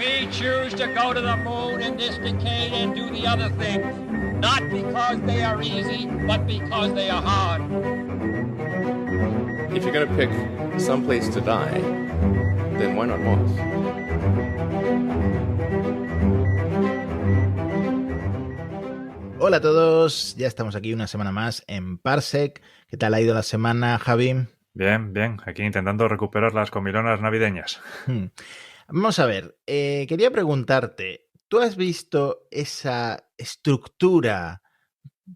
We choose to go to the moon in this decade and do the other things, not because they are easy, but because they are hard. If you're going to pick some place to die, then why not Mars? Hola a todos, ya estamos aquí una semana más en Parsec. ¿Qué tal ha ido la semana, Javi? Bien, bien. Aquí intentando recuperar las comilonas navideñas. Vamos a ver, quería preguntarte, ¿tú has visto esa estructura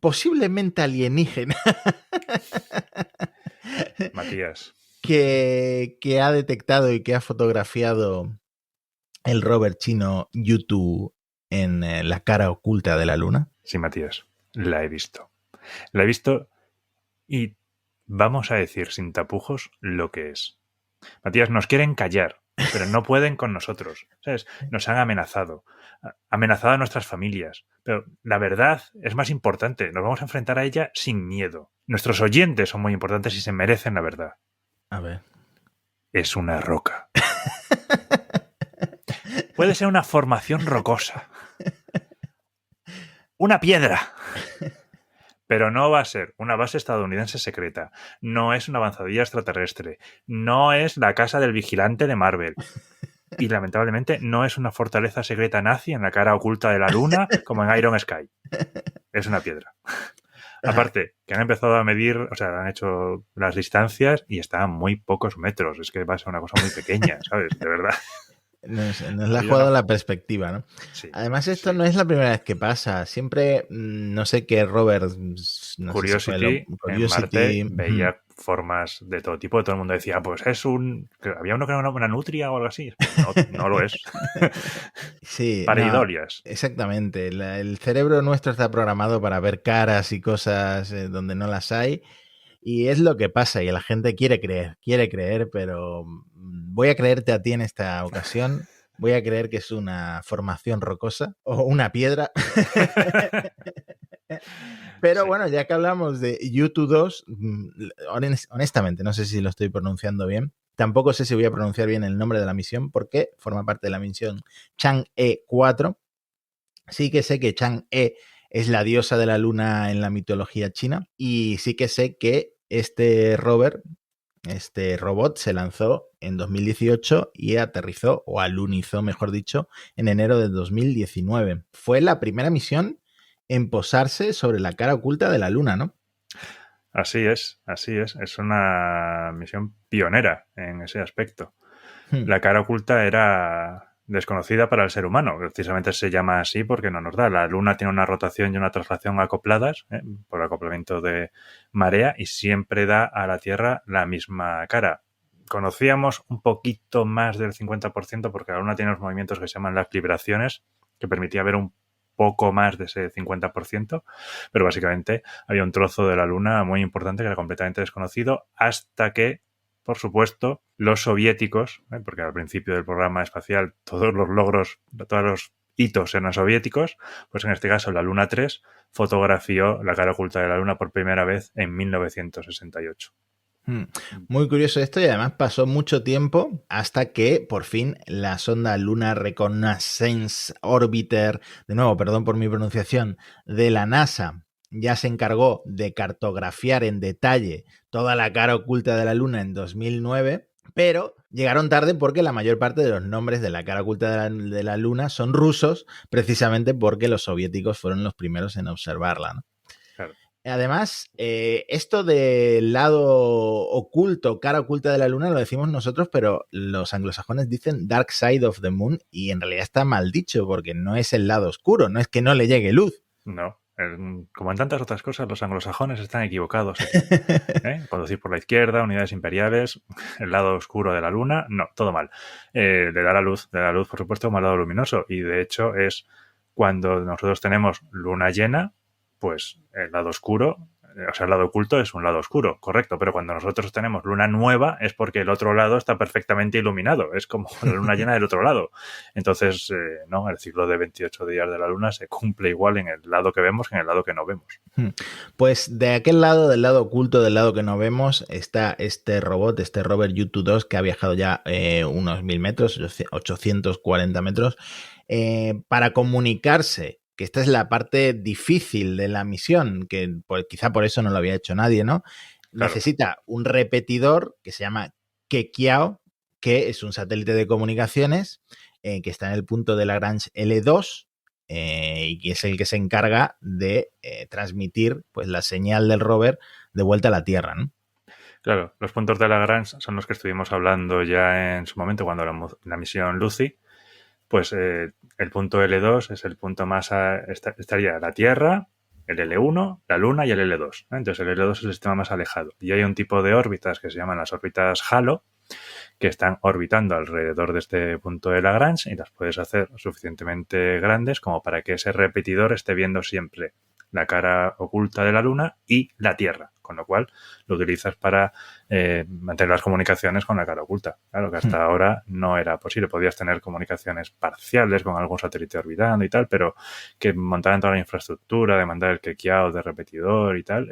posiblemente alienígena Matías. que ha detectado y que ha fotografiado el rover chino Yutu en la cara oculta de la Luna? Sí, Matías. La he visto. La he visto y vamos a decir sin tapujos lo que es. Matías, nos quieren callar, pero no pueden con nosotros. ¿Sabes? Nos han amenazado. Amenazado a nuestras familias. Pero la verdad es más importante. Nos vamos a enfrentar a ella sin miedo. Nuestros oyentes son muy importantes y se merecen la verdad. A ver. Es una roca. Puede ser una formación rocosa. Una piedra. Pero no va a ser una base estadounidense secreta. No es una avanzadilla extraterrestre. No es la casa del vigilante de Marvel. Y lamentablemente no es una fortaleza secreta nazi en la cara oculta de la Luna como en Iron Sky. Es una piedra. Aparte, que han empezado a medir, o sea, han hecho las distancias y están a muy pocos metros. Es que va a ser una cosa muy pequeña, ¿sabes? De verdad. Nos la ha jugado la perspectiva, ¿no? Sí, además, esto no es la primera vez que pasa. Siempre, no sé qué Robert... No Curiosity, sé en Marte veía formas de todo tipo. Todo el mundo decía, pues es un... Había uno que era una nutria o algo así. No lo es. Sí, Pareidolias. No, exactamente. El cerebro nuestro está programado para ver caras y cosas donde no las hay. Y es lo que pasa, y la gente quiere creer, pero voy a creerte a ti en esta ocasión. Voy a creer que es una formación rocosa o una piedra. Pero sí. Bueno, ya que hablamos de Yutu 2, honestamente, no sé si lo estoy pronunciando bien. Tampoco sé si voy a pronunciar bien el nombre de la misión, porque forma parte de la misión Chang'e 4. Sí que sé que Chang'e es la diosa de la luna en la mitología china, y sí que sé que este rover, este robot, se lanzó en 2018 y aterrizó, o alunizó, mejor dicho, en enero de 2019. Fue la primera misión en posarse sobre la cara oculta de la Luna, ¿no? Así es, así es. Es una misión pionera en ese aspecto. La cara oculta era desconocida para el ser humano. Precisamente se llama así porque no nos da. La Luna tiene una rotación y una traslación acopladas por acoplamiento de marea y siempre da a la Tierra la misma cara. Conocíamos un poquito más del 50% porque la Luna tiene los movimientos que se llaman las libraciones, que permitía ver un poco más de ese 50%, pero básicamente había un trozo de la Luna muy importante que era completamente desconocido hasta que, por supuesto, los soviéticos, porque al principio del programa espacial todos los logros, todos los hitos eran soviéticos, pues en este caso la Luna 3 fotografió la cara oculta de la Luna por primera vez en 1968. Muy curioso esto, y además pasó mucho tiempo hasta que por fin la sonda Lunar Reconnaissance Orbiter, de nuevo, perdón por mi pronunciación, de la NASA, ya se encargó de cartografiar en detalle toda la cara oculta de la Luna en 2009, pero llegaron tarde porque la mayor parte de los nombres de la cara oculta de la Luna son rusos, precisamente porque los soviéticos fueron los primeros en observarla, ¿no? Claro. Además, esto del lado oculto, cara oculta de la Luna, lo decimos nosotros, pero los anglosajones dicen Dark Side of the Moon, y en realidad está mal dicho porque no es el lado oscuro, no es que no le llegue luz. No, como en tantas otras cosas, los anglosajones están equivocados. Conducir por la izquierda, unidades imperiales, el lado oscuro de la Luna, no, todo mal. Le da la luz, por supuesto, como el lado luminoso, y de hecho es cuando nosotros tenemos luna llena, pues el lado oscuro o sea, el lado oculto es un lado oscuro, correcto, pero cuando nosotros tenemos luna nueva es porque el otro lado está perfectamente iluminado, es como la luna llena del otro lado. Entonces, no, el ciclo de 28 días de la luna se cumple igual en el lado que vemos que en el lado que no vemos. Pues de aquel lado, del lado oculto, del lado que no vemos, está este robot, este rover Yutu-2, que ha viajado ya unos 1000 metros, 840 metros, para comunicarse, que esta es la parte difícil de la misión, que pues, quizá por eso no lo había hecho nadie, ¿no? Claro. Necesita un repetidor que se llama Kekiao, que es un satélite de comunicaciones que está en el punto de Lagrange L2, y que es el que se encarga de transmitir pues, la señal del rover de vuelta a la Tierra, ¿no? Claro, los puntos de Lagrange son los que estuvimos hablando ya en su momento cuando la misión Lucy. Pues el punto L2 es el punto más... estaría la Tierra, el L1, la Luna y el L2. Entonces el L2 es el sistema más alejado. Y hay un tipo de órbitas que se llaman las órbitas halo, que están orbitando alrededor de este punto de Lagrange y las puedes hacer suficientemente grandes como para que ese repetidor esté viendo siempre la cara oculta de la Luna y la Tierra, con lo cual lo utilizas para mantener las comunicaciones con la cara oculta. Claro que hasta ahora no era posible. Podías tener comunicaciones parciales con algún satélite orbitando y tal, pero que montaran toda la infraestructura de mandar el kekiao de repetidor y tal,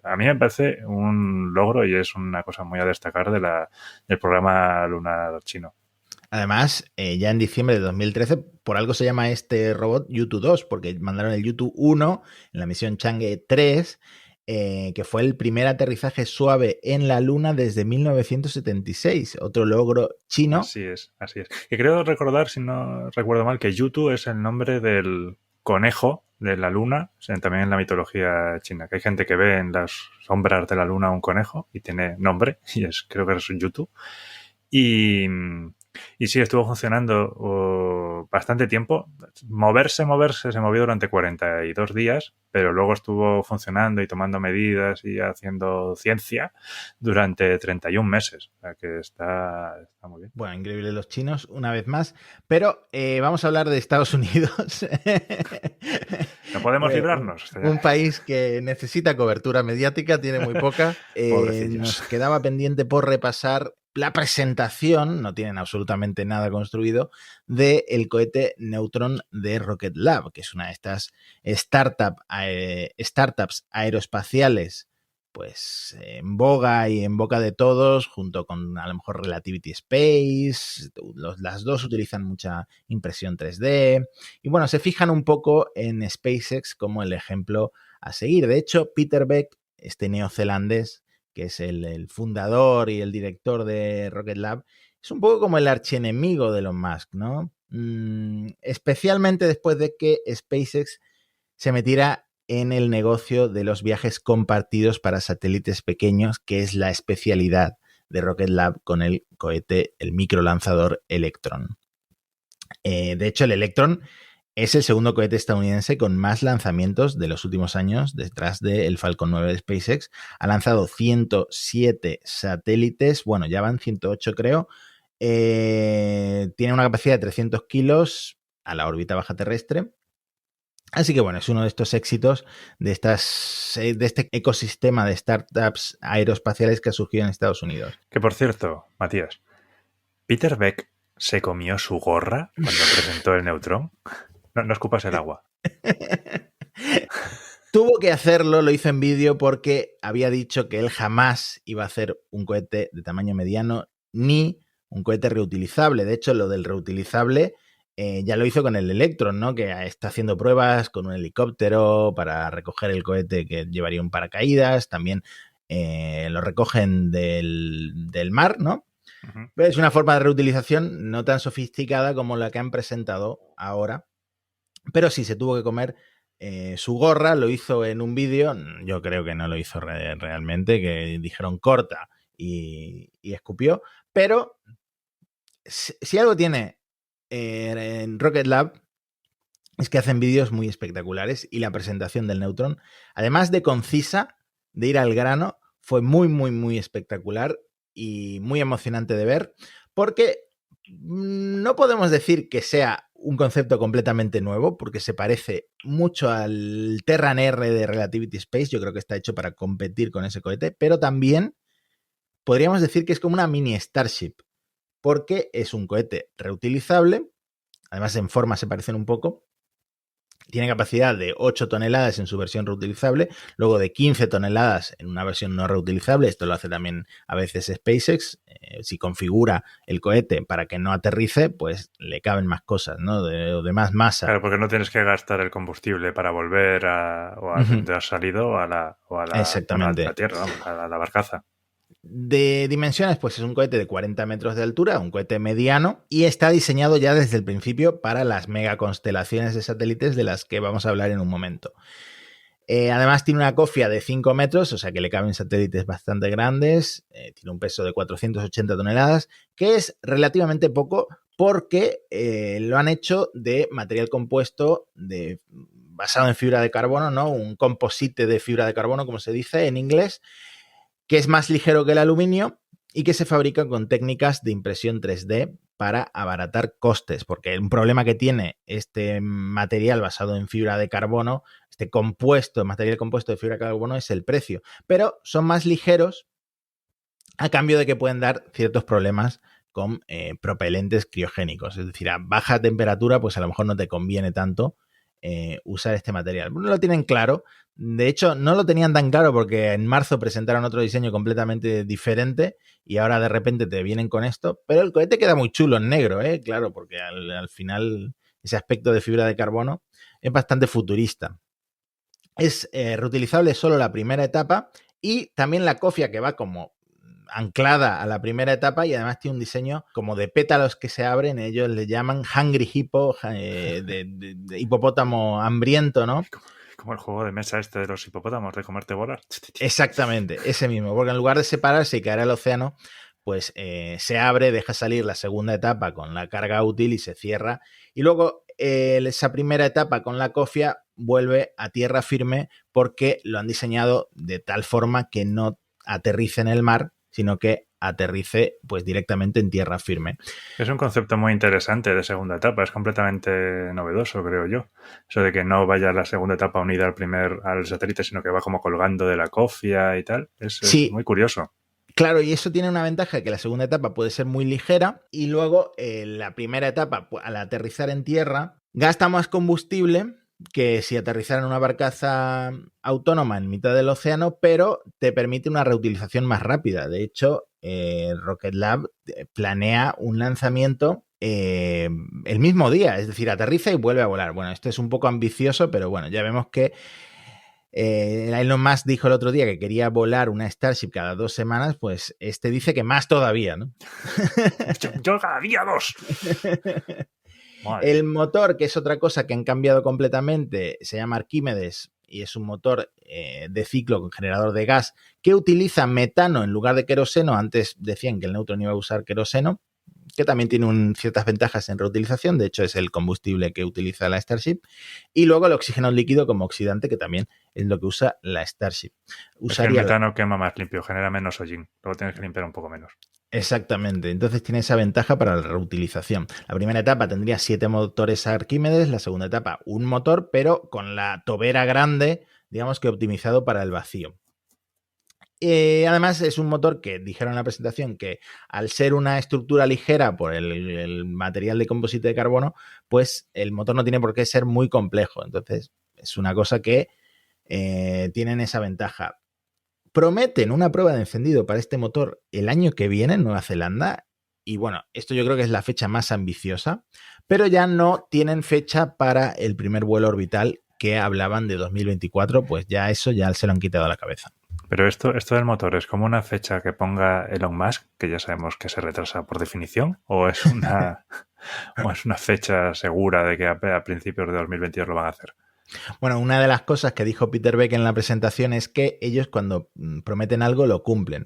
a mí me parece un logro y es una cosa muy a destacar del programa lunar chino. Además, ya en diciembre de 2013, por algo se llama este robot Yutu-2, porque mandaron el Yutu-1 en la misión Chang'e 3, que fue el primer aterrizaje suave en la Luna desde 1976, otro logro chino. Así es. Y creo recordar, si no recuerdo mal, que Yutu es el nombre del conejo de la Luna, o sea, también en la mitología china, que hay gente que ve en las sombras de la Luna un conejo y tiene nombre, y creo que es un Yutu. Y sí, estuvo funcionando bastante tiempo. Se movió durante 42 días, pero luego estuvo funcionando y tomando medidas y haciendo ciencia durante 31 meses. O sea que está muy bien. Bueno, increíble los chinos, una vez más. Pero vamos a hablar de Estados Unidos. No podemos librarnos. Un país que necesita cobertura mediática, tiene muy poca. Nos quedaba pendiente por repasar la presentación, no tienen absolutamente nada construido, del cohete Neutron de Rocket Lab, que es una de estas startups aeroespaciales pues en boga y en boca de todos, junto con a lo mejor Relativity Space. Las dos utilizan mucha impresión 3D y bueno, se fijan un poco en SpaceX como el ejemplo a seguir. De hecho, Peter Beck, este neozelandés, que es el fundador y el director de Rocket Lab, es un poco como el archienemigo de Elon Musk, ¿no? Especialmente después de que SpaceX se metiera en el negocio de los viajes compartidos para satélites pequeños, que es la especialidad de Rocket Lab con el cohete, el microlanzador Electron. De hecho, el Electron es el segundo cohete estadounidense con más lanzamientos de los últimos años, detrás del Falcon 9 de SpaceX. Ha lanzado 107 satélites, bueno, ya van 108 creo. Tiene una capacidad de 300 kilos a la órbita baja terrestre. Así que bueno, es uno de estos éxitos de este ecosistema de startups aeroespaciales que ha surgido en Estados Unidos. Que por cierto, Matías, ¿Peter Beck se comió su gorra cuando presentó el Neutron? No escupas el agua. Tuvo que hacerlo, lo hizo en vídeo porque había dicho que él jamás iba a hacer un cohete de tamaño mediano ni un cohete reutilizable. De hecho, lo del reutilizable ya lo hizo con el Electron, ¿no? Que está haciendo pruebas con un helicóptero para recoger el cohete que llevaría un paracaídas. También lo recogen del mar, ¿no? Uh-huh. Pero es una forma de reutilización no tan sofisticada como la que han presentado ahora. Pero sí se tuvo que comer su gorra, lo hizo en un vídeo. Yo creo que no lo hizo realmente, que dijeron corta y escupió. Pero si algo tiene en Rocket Lab es que hacen vídeos muy espectaculares y la presentación del Neutron, además de concisa, de ir al grano, fue muy, muy, muy espectacular y muy emocionante de ver, porque no podemos decir que sea un concepto completamente nuevo porque se parece mucho al Terran R de Relativity Space. Yo creo que está hecho para competir con ese cohete, pero también podríamos decir que es como una mini Starship porque es un cohete reutilizable. Además, en forma se parecen un poco. Tiene capacidad de 8 toneladas en su versión reutilizable, luego de 15 toneladas en una versión no reutilizable. Esto lo hace también a veces SpaceX. Si configura el cohete para que no aterrice, pues le caben más cosas, ¿no? De más masa. Claro, porque no tienes que gastar el combustible para volver a donde has salido o a la Exactamente. A la Tierra, vamos, a la barcaza. De dimensiones, pues es un cohete de 40 metros de altura, un cohete mediano, y está diseñado ya desde el principio para las megaconstelaciones de satélites de las que vamos a hablar en un momento. Además tiene una cofia de 5 metros, o sea que le caben satélites bastante grandes, tiene un peso de 480 toneladas, que es relativamente poco porque lo han hecho de material compuesto basado en fibra de carbono, ¿no? Un composite de fibra de carbono, como se dice en inglés, que es más ligero que el aluminio y que se fabrica con técnicas de impresión 3D para abaratar costes, porque un problema que tiene este material basado en fibra de carbono, este material compuesto de fibra de carbono, es el precio, pero son más ligeros a cambio de que pueden dar ciertos problemas con propelentes criogénicos, es decir, a baja temperatura pues a lo mejor no te conviene tanto usar este material. No lo tienen claro. De hecho, no lo tenían tan claro porque en marzo presentaron otro diseño completamente diferente y ahora de repente te vienen con esto, pero el cohete queda muy chulo en negro, claro, porque al final ese aspecto de fibra de carbono es bastante futurista. Es reutilizable solo la primera etapa y también la cofia que va como anclada a la primera etapa y además tiene un diseño como de pétalos que se abren, ellos le llaman Hungry Hippo, de hipopótamo hambriento, ¿no? Como el juego de mesa este de los hipopótamos, de comerte bolas. Exactamente, ese mismo, porque en lugar de separarse y caer al océano, pues se abre, deja salir la segunda etapa con la carga útil y se cierra. Y luego esa primera etapa con la cofia vuelve a tierra firme porque lo han diseñado de tal forma que no aterrice en el mar, sino que aterrice pues directamente en tierra firme. Es un concepto muy interesante de segunda etapa, es completamente novedoso, creo yo. Eso de que no vaya la segunda etapa unida al satélite, sino que va como colgando de la cofia y tal. Es muy curioso. Claro, y eso tiene una ventaja, que la segunda etapa puede ser muy ligera y luego la primera etapa, al aterrizar en tierra, gasta más combustible que si aterrizara en una barcaza autónoma en mitad del océano, pero te permite una reutilización más rápida. De hecho, Rocket Lab planea un lanzamiento el mismo día, es decir, aterriza y vuelve a volar. Bueno, esto es un poco ambicioso, pero bueno, ya vemos que Elon Musk dijo el otro día que quería volar una Starship cada 2 semanas, pues este dice que más todavía, ¿no? Yo cada día 2. El motor, que es otra cosa que han cambiado completamente, se llama Arquímedes y es un motor de ciclo con generador de gas que utiliza metano en lugar de queroseno. Antes decían que el Neutron iba a usar queroseno, que también tiene ciertas ventajas en reutilización. De hecho, es el combustible que utiliza la Starship. Y luego el oxígeno líquido como oxidante, que también es lo que usa la Starship. El metano quema más limpio, genera menos hollín. Luego tienes que limpiar un poco menos. Exactamente, entonces tiene esa ventaja para la reutilización. La primera etapa tendría 7 motores Arquímedes, la segunda etapa un motor, pero con la tobera grande, digamos que optimizado para el vacío. Además es un motor que dijeron en la presentación que al ser una estructura ligera por el material de composite de carbono, pues el motor no tiene por qué ser muy complejo. Entonces es una cosa que tienen esa ventaja. Prometen una prueba de encendido para este motor el año que viene en Nueva Zelanda. Y bueno, esto yo creo que es la fecha más ambiciosa, pero ya no tienen fecha para el primer vuelo orbital que hablaban de 2024, pues ya eso ya se lo han quitado a la cabeza. Pero esto del motor, ¿es como una fecha que ponga Elon Musk, que ya sabemos que se retrasa por definición? ¿O es una fecha segura de que a principios de 2022 lo van a hacer? Bueno, una de las cosas que dijo Peter Beck en la presentación es que ellos cuando prometen algo lo cumplen.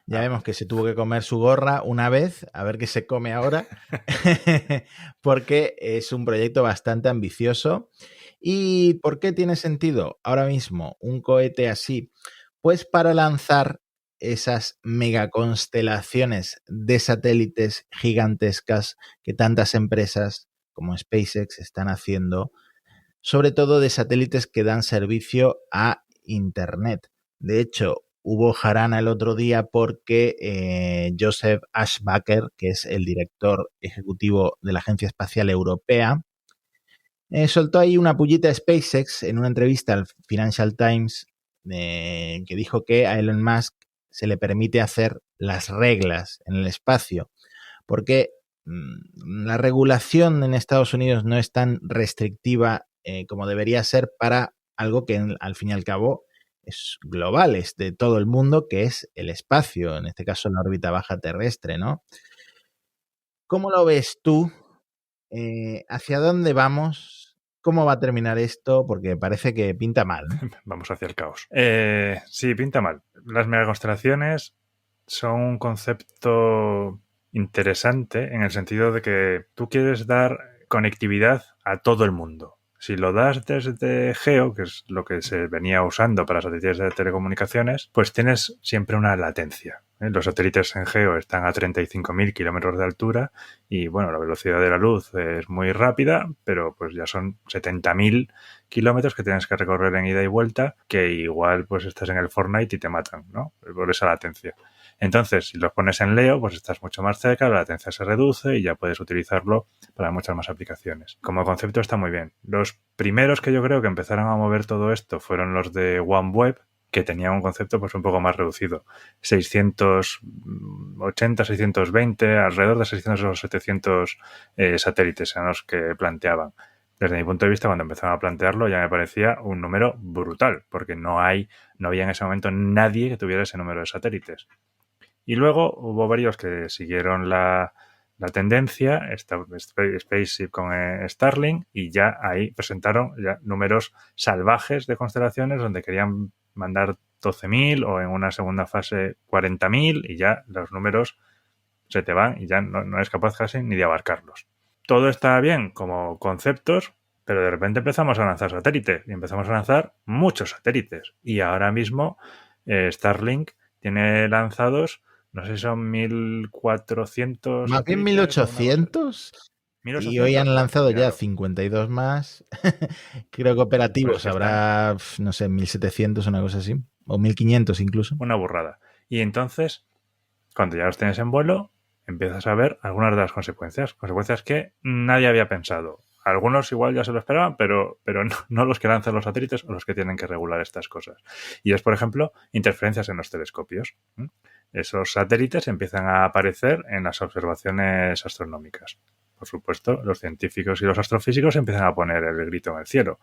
Ya vemos que se tuvo que comer su gorra una vez, a ver qué se come ahora, porque es un proyecto bastante ambicioso. ¿Y por qué tiene sentido ahora mismo un cohete así? Pues para lanzar esas megaconstelaciones de satélites gigantescas que tantas empresas como SpaceX están haciendo, sobre todo de satélites que dan servicio a Internet. De hecho, hubo jarana el otro día porque Joseph Aschbacher, que es el director ejecutivo de la Agencia Espacial Europea, soltó ahí una pullita a SpaceX en una entrevista al Financial Times que dijo que a Elon Musk se le permite hacer las reglas en el espacio, porque la regulación en Estados Unidos no es tan restrictiva como debería ser para algo que al fin y al cabo es global, es de todo el mundo, que es el espacio, en este caso la órbita baja terrestre, ¿no? ¿Cómo lo ves tú? ¿Hacia dónde vamos? ¿Cómo va a terminar esto? Porque parece que pinta mal, ¿no? Vamos hacia el caos. Sí, pinta mal. Las megaconstelaciones son un concepto interesante en el sentido de que tú quieres dar conectividad a todo el mundo. Si lo das desde geo, que es lo que se venía usando para satélites de telecomunicaciones, pues tienes siempre una latencia. Los satélites en geo están a 35.000 kilómetros de altura y, bueno, la velocidad de la luz es muy rápida, pero pues ya son 70.000 kilómetros que tienes que recorrer en ida y vuelta, que igual pues estás en el Fortnite y te matan, ¿no? Por esa latencia. Entonces, si los pones en Leo, pues estás mucho más cerca, la latencia se reduce y ya puedes utilizarlo para muchas más aplicaciones. Como concepto está muy bien. Los primeros que yo creo que empezaron a mover todo esto fueron los de OneWeb, que tenían un concepto pues un poco más reducido. 680, 620, alrededor de 600 o 700 satélites eran los que planteaban. Desde mi punto de vista, cuando empezaron a plantearlo, ya me parecía un número brutal, porque no había en ese momento nadie que tuviera ese número de satélites. Y luego hubo varios que siguieron la tendencia, Spaceship con Starlink, y ya ahí presentaron ya números salvajes de constelaciones donde querían mandar 12.000 o en una segunda fase 40.000 y ya los números se te van y ya no eres capaz casi ni de abarcarlos. Todo está bien como conceptos, pero de repente empezamos a lanzar satélites y empezamos a lanzar muchos satélites. Y ahora mismo Starlink tiene lanzados, no sé si son 1.400... Más bien 1.800. Y hoy han lanzado ya 52 más. Creo que operativos pues habrá, no sé, 1.700 o una cosa así. O 1.500 incluso. Una burrada. Y entonces, cuando ya los tienes en vuelo, empiezas a ver algunas de las consecuencias. Consecuencias que nadie había pensado. Algunos igual ya se lo esperaban, pero no los que lanzan los satélites o los que tienen que regular estas cosas. Y es, por ejemplo, interferencias en los telescopios. Esos satélites empiezan a aparecer en las observaciones astronómicas. Por supuesto, los científicos y los astrofísicos empiezan a poner el grito en el cielo.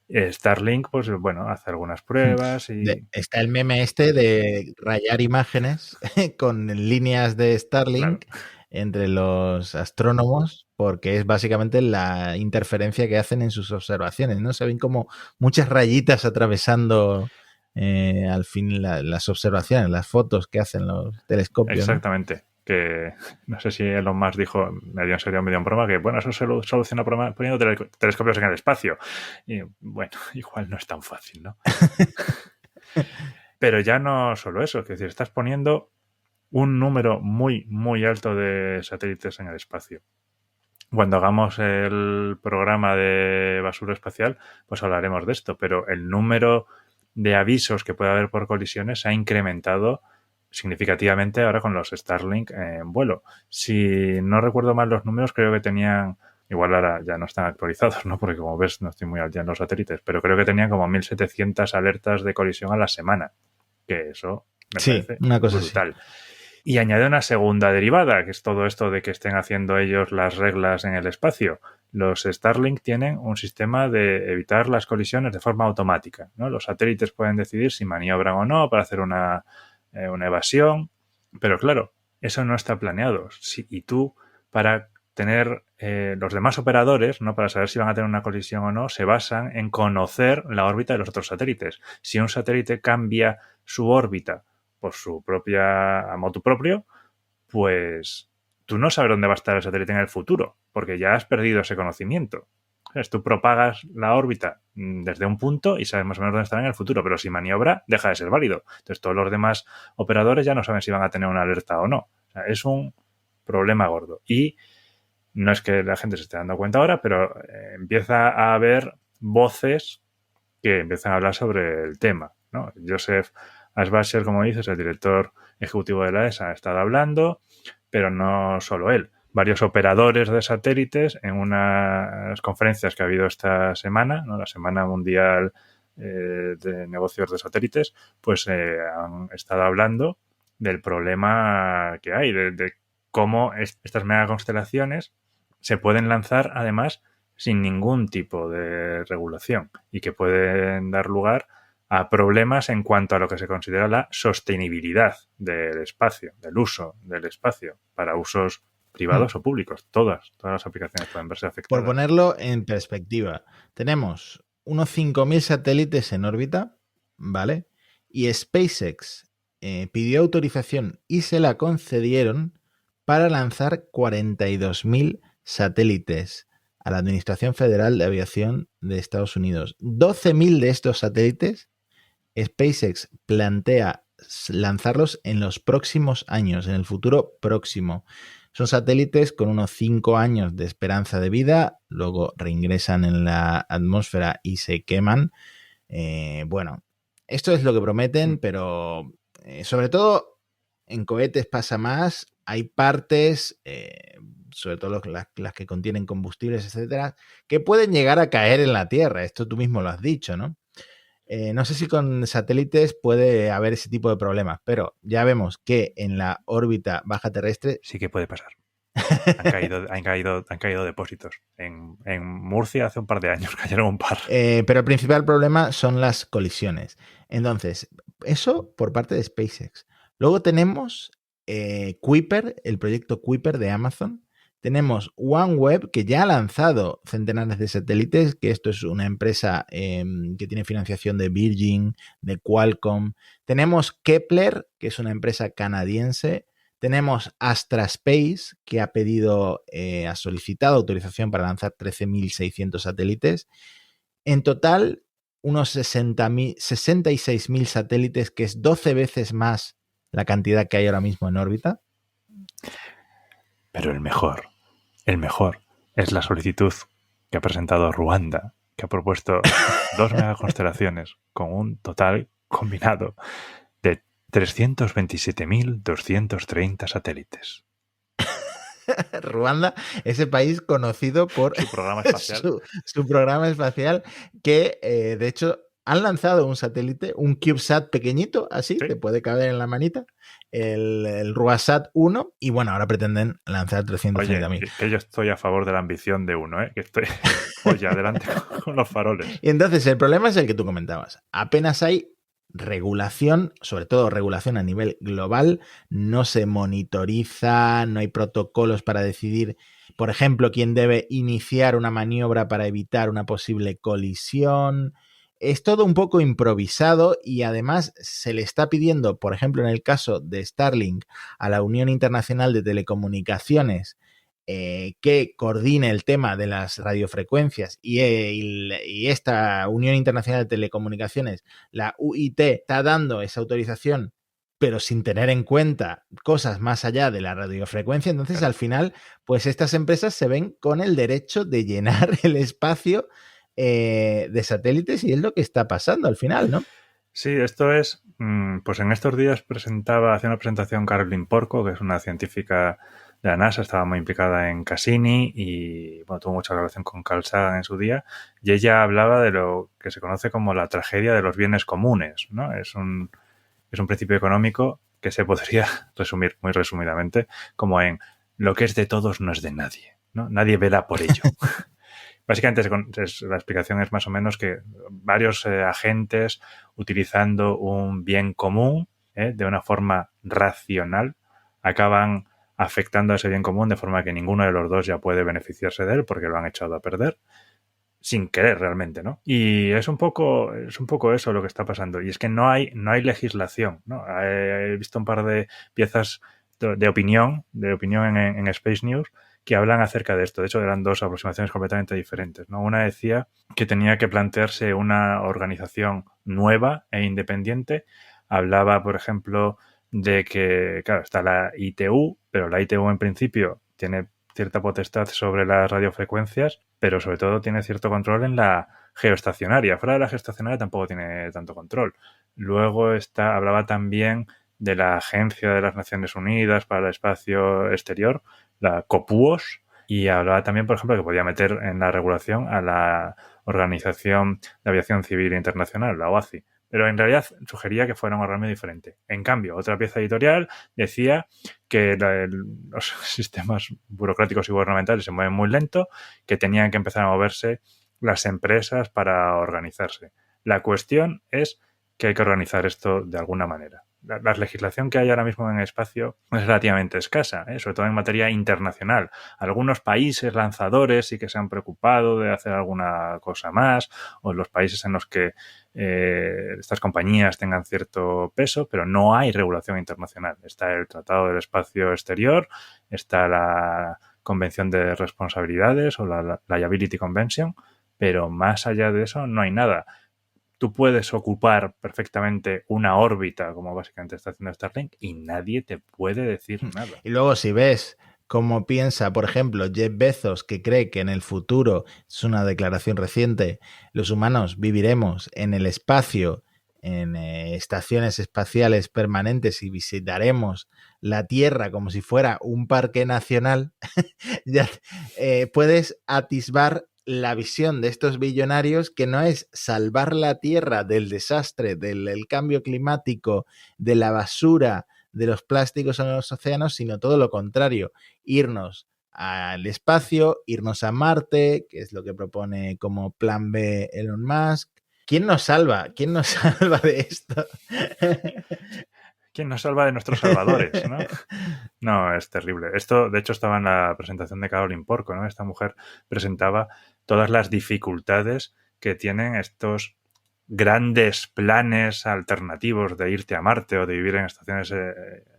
Starlink, pues bueno, hace algunas pruebas y... Está el meme este de rayar imágenes con líneas de Starlink, claro, entre los astrónomos, porque es básicamente la interferencia que hacen en sus observaciones, ¿no? Se ven como muchas rayitas atravesando al fin las observaciones, las fotos que hacen los telescopios. Exactamente. ¿No? Que no sé si Elon Musk dijo, medio en serio, medio en broma, que bueno, eso se soluciona poniendo telescopios en el espacio. Y bueno, igual no es tan fácil, ¿no? Pero ya no solo eso, es decir, estás poniendo un número muy, muy alto de satélites en el espacio. Cuando hagamos el programa de basura espacial, pues hablaremos de esto, pero el número de avisos que puede haber por colisiones se ha incrementado significativamente ahora con los Starlink en vuelo. Si no recuerdo mal los números, creo que tenían, igual ahora ya no están actualizados, ¿no? Porque como ves no estoy muy al día en los satélites, pero creo que tenían como 1.700 alertas de colisión a la semana, que eso me parece una cosa brutal. Así. Y añade una segunda derivada, que es todo esto de que estén haciendo ellos las reglas en el espacio. Los Starlink tienen un sistema de evitar las colisiones de forma automática, ¿no? Los satélites pueden decidir si maniobran o no para hacer una evasión, pero claro, eso no está planeado. Y tú, para tener los demás operadores, ¿no? Para saber si van a tener una colisión o no, se basan en conocer la órbita de los otros satélites. Si un satélite cambia su órbita por su propia, a motu propio, pues tú no sabes dónde va a estar el satélite en el futuro, porque ya has perdido ese conocimiento. Tú propagas la órbita desde un punto y sabes más o menos dónde estará en el futuro, pero si maniobra, deja de ser válido. Entonces todos los demás operadores ya no saben si van a tener una alerta o no. O sea, es un problema gordo. Y No es que la gente se esté dando cuenta ahora, pero empieza a haber voces que empiezan a hablar sobre el tema, ¿no? Joseph Aschbacher, como dices, el director ejecutivo de la ESA, ha estado hablando, pero no solo él. Varios operadores de satélites en unas conferencias que ha habido esta semana, ¿no? La Semana Mundial de Negocios de Satélites, pues han estado hablando del problema que hay, de cómo estas megaconstelaciones se pueden lanzar, además, sin ningún tipo de regulación y que pueden dar lugar a problemas en cuanto a lo que se considera la sostenibilidad del espacio, del uso del espacio para usos privados o públicos. Todas las aplicaciones pueden verse afectadas. Por ponerlo en perspectiva, tenemos unos 5.000 satélites en órbita, ¿vale? Y SpaceX pidió autorización y se la concedieron para lanzar 42.000 satélites a la Administración Federal de Aviación de Estados Unidos. 12.000 de estos satélites SpaceX plantea lanzarlos en los próximos años, en el futuro próximo. Son satélites con unos 5 años de esperanza de vida, luego reingresan en la atmósfera y se queman. Bueno, esto es lo que prometen, pero sobre todo en cohetes pasa más. Hay partes, sobre todo las que contienen combustibles, etcétera, que pueden llegar a caer en la Tierra. Esto tú mismo lo has dicho, ¿no? No sé si con satélites puede haber ese tipo de problemas, pero ya vemos que en la órbita baja terrestre sí que puede pasar. Han caído depósitos. En Murcia hace un par de años cayeron un par. Pero el principal problema son las colisiones. Entonces, eso por parte de SpaceX. Luego tenemos Kuiper, el proyecto Kuiper de Amazon. Tenemos OneWeb, que ya ha lanzado centenares de satélites, que esto es una empresa que tiene financiación de Virgin, de Qualcomm. Tenemos Kepler, que es una empresa canadiense. Tenemos Astraspace, que ha solicitado autorización para lanzar 13.600 satélites. En total, unos 66.000 satélites, que es 12 veces más la cantidad que hay ahora mismo en órbita. Pero el mejor es la solicitud que ha presentado Ruanda, que ha propuesto 2 megaconstelaciones con un total combinado de 327.230 satélites. Ruanda, ese país conocido por su programa espacial. su programa espacial, que de hecho han lanzado un satélite, un CubeSat pequeñito, así, ¿sí? Que puede caber en la manita, el RuaSat 1, y bueno, ahora pretenden lanzar 330.000. Oye, que yo estoy a favor de la ambición de uno, que estoy oye, adelante con los faroles. Y entonces el problema es el que tú comentabas. Apenas hay regulación, sobre todo regulación a nivel global, no se monitoriza, no hay protocolos para decidir, por ejemplo, quién debe iniciar una maniobra para evitar una posible colisión. Es todo un poco improvisado y además se le está pidiendo, por ejemplo, en el caso de Starlink, a la Unión Internacional de Telecomunicaciones que coordine el tema de las radiofrecuencias y esta Unión Internacional de Telecomunicaciones, la UIT, está dando esa autorización, pero sin tener en cuenta cosas más allá de la radiofrecuencia. Entonces, al final, pues estas empresas se ven con el derecho de llenar el espacio de satélites y es lo que está pasando al final, ¿no? Sí, esto es, pues en estos días hacía una presentación Caroline Porco, que es una científica de la NASA, estaba muy implicada en Cassini y bueno, tuvo mucha relación con Carl Sagan en su día, y ella hablaba de lo que se conoce como la tragedia de los bienes comunes, ¿no? Es un principio económico que se podría resumir muy resumidamente como en lo que es de todos no es de nadie, ¿no? Nadie vela por ello. Básicamente la explicación es más o menos que varios agentes utilizando un bien común de una forma racional acaban afectando a ese bien común de forma que ninguno de los dos ya puede beneficiarse de él porque lo han echado a perder sin querer realmente, ¿no? Y es un poco eso lo que está pasando. Y es que no hay legislación, ¿no? He visto un par de piezas de opinión en Space News que hablan acerca de esto. De hecho, eran 2 aproximaciones completamente diferentes, ¿no? Una decía que tenía que plantearse una organización nueva e independiente. Hablaba, por ejemplo, de que, claro, está la ITU, pero la ITU en principio tiene cierta potestad sobre las radiofrecuencias, pero sobre todo tiene cierto control en la geoestacionaria. Fuera de la geoestacionaria tampoco tiene tanto control. Luego hablaba también de la Agencia de las Naciones Unidas para el Espacio Exterior, la COPUOS, y hablaba también, por ejemplo, que podía meter en la regulación a la Organización de Aviación Civil Internacional, la OACI. Pero en realidad sugería que fuera un organismo diferente. En cambio, otra pieza editorial decía que los sistemas burocráticos y gubernamentales se mueven muy lento, que tenían que empezar a moverse las empresas para organizarse. La cuestión es que hay que organizar esto de alguna manera. La legislación que hay ahora mismo en el espacio es relativamente escasa, sobre todo en materia internacional. Algunos países lanzadores sí que se han preocupado de hacer alguna cosa más, o los países en los que estas compañías tengan cierto peso, pero no hay regulación internacional. Está el Tratado del Espacio Exterior, está la Convención de Responsabilidades o la Liability Convention, pero más allá de eso no hay nada. Tú puedes ocupar perfectamente una órbita, como básicamente está haciendo Starlink, y nadie te puede decir nada. Y luego si ves cómo piensa, por ejemplo, Jeff Bezos, que cree que en el futuro, es una declaración reciente, los humanos viviremos en el espacio, en estaciones espaciales permanentes y visitaremos la Tierra como si fuera un parque nacional, ya puedes atisbar la visión de estos billonarios, que no es salvar la Tierra del desastre, del cambio climático, de la basura, de los plásticos en los océanos, sino todo lo contrario, irnos al espacio, irnos a Marte, que es lo que propone como plan B Elon Musk. ¿Quién nos salva? ¿Quién nos salva de esto? ¿Quién nos salva de nuestros salvadores? ¿No? No, es terrible. Esto, de hecho, estaba en la presentación de Caroline Porco, ¿no? Esta mujer presentaba todas las dificultades que tienen estos grandes planes alternativos de irte a Marte o de vivir en estaciones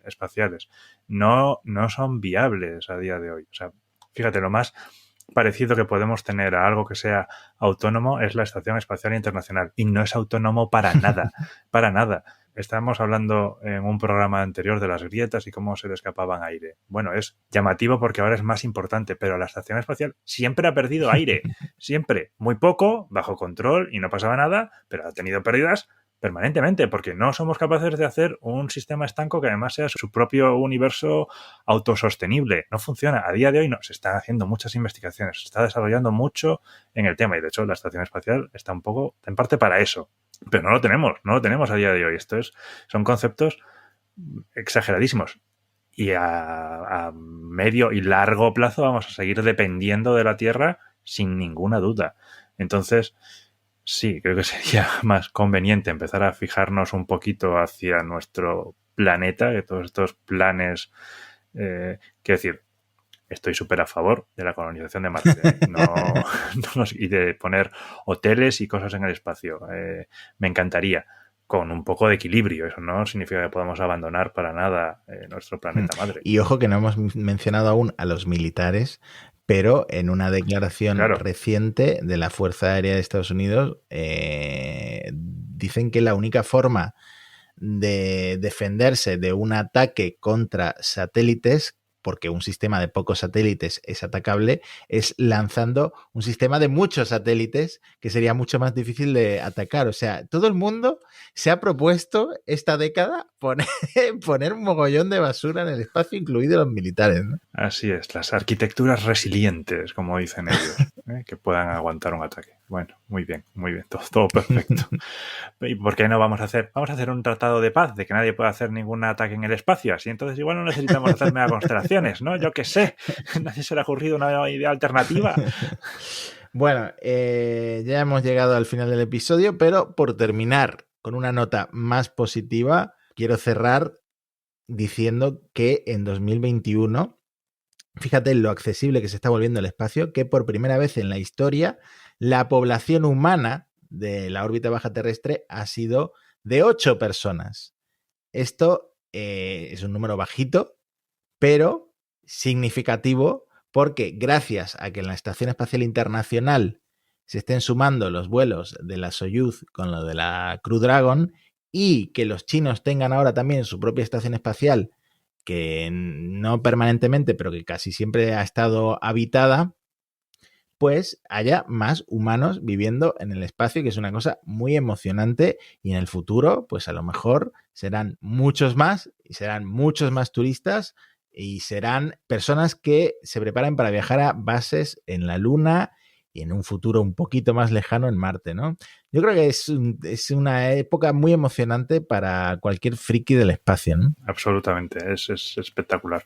espaciales. No son viables a día de hoy. O sea, fíjate, lo más parecido que podemos tener a algo que sea autónomo es la Estación Espacial Internacional, y no es autónomo para nada, para nada. Estábamos hablando en un programa anterior de las grietas y cómo se le escapaban aire. Bueno, es llamativo porque ahora es más importante, pero la Estación Espacial siempre ha perdido aire, siempre, muy poco, bajo control y no pasaba nada, pero ha tenido pérdidas permanentemente, porque no somos capaces de hacer un sistema estanco que además sea su propio universo autosostenible. No funciona. A día de hoy no. Se están haciendo muchas investigaciones, se está desarrollando mucho en el tema, y de hecho la Estación Espacial está un poco, en parte, para eso. Pero no lo tenemos a día de hoy. Son conceptos exageradísimos. Y a medio y largo plazo vamos a seguir dependiendo de la Tierra sin ninguna duda. Entonces, sí, creo que sería más conveniente empezar a fijarnos un poquito hacia nuestro planeta, que todos estos planes, quiero decir, estoy súper a favor de la colonización de Marte, y de poner hoteles y cosas en el espacio. Me encantaría, con un poco de equilibrio. Eso no significa que podamos abandonar para nada nuestro planeta madre. Y ojo que no hemos mencionado aún a los militares, pero en una declaración reciente de la Fuerza Aérea de Estados Unidos dicen que la única forma de defenderse de un ataque contra satélites, porque un sistema de pocos satélites es atacable, es lanzando un sistema de muchos satélites, que sería mucho más difícil de atacar. O sea, todo el mundo se ha propuesto esta década poner un mogollón de basura en el espacio, incluidos los militares, ¿no? Así es, las arquitecturas resilientes, como dicen ellos, que puedan aguantar un ataque. Bueno, muy bien, todo perfecto. ¿Y por qué no vamos a hacer un tratado de paz, de que nadie pueda hacer ningún ataque en el espacio? Así entonces igual no necesitamos hacer mega constelaciones, ¿no? Yo qué sé, nadie se le ha ocurrido una idea alternativa. Bueno, ya hemos llegado al final del episodio, pero por terminar con una nota más positiva, quiero cerrar diciendo que en 2021, fíjate lo accesible que se está volviendo el espacio, que por primera vez en la historia la población humana de la órbita baja terrestre ha sido de 8 personas. Esto es un número bajito, pero significativo, porque gracias a que en la Estación Espacial Internacional se estén sumando los vuelos de la Soyuz con lo de la Crew Dragon, y que los chinos tengan ahora también su propia estación espacial que no permanentemente, pero que casi siempre ha estado habitada, pues haya más humanos viviendo en el espacio, que es una cosa muy emocionante, y en el futuro, pues a lo mejor serán muchos más, y serán muchos más turistas, y serán personas que se preparen para viajar a bases en la Luna y en un futuro un poquito más lejano en Marte, ¿no? Yo creo que es una época muy emocionante para cualquier friki del espacio, ¿no? Absolutamente, es espectacular.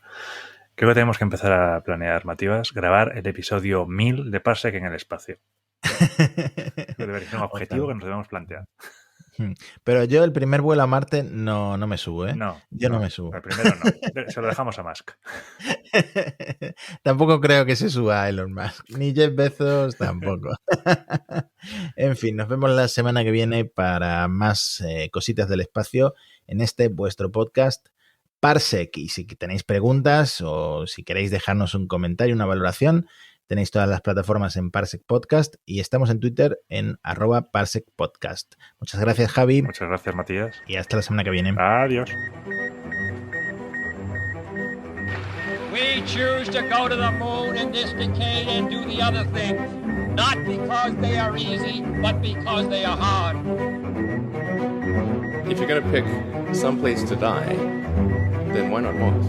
Creo que tenemos que empezar a planear, Matías, grabar el episodio 1000 de Parsec en el espacio. Debería ser un objetivo que nos debemos plantear. Pero yo el primer vuelo a Marte no me subo, ¿eh? No, yo no me subo. El primero no. Se lo dejamos a Musk. Tampoco creo que se suba a Elon Musk. Ni Jeff Bezos tampoco. En fin, nos vemos la semana que viene para más cositas del espacio en este vuestro podcast Parsec. Y si tenéis preguntas o si queréis dejarnos un comentario, una valoración, tenéis todas las plataformas en Parsec Podcast y estamos en Twitter en @ParsecPodcast. Muchas gracias, Javi. Muchas gracias, Matías. Y hasta la semana que viene. Adiós. We choose to go to the moon in this decade and do the other things, not because they are easy, but because they are hard. If you're going to pick some place to die, then why not Mars?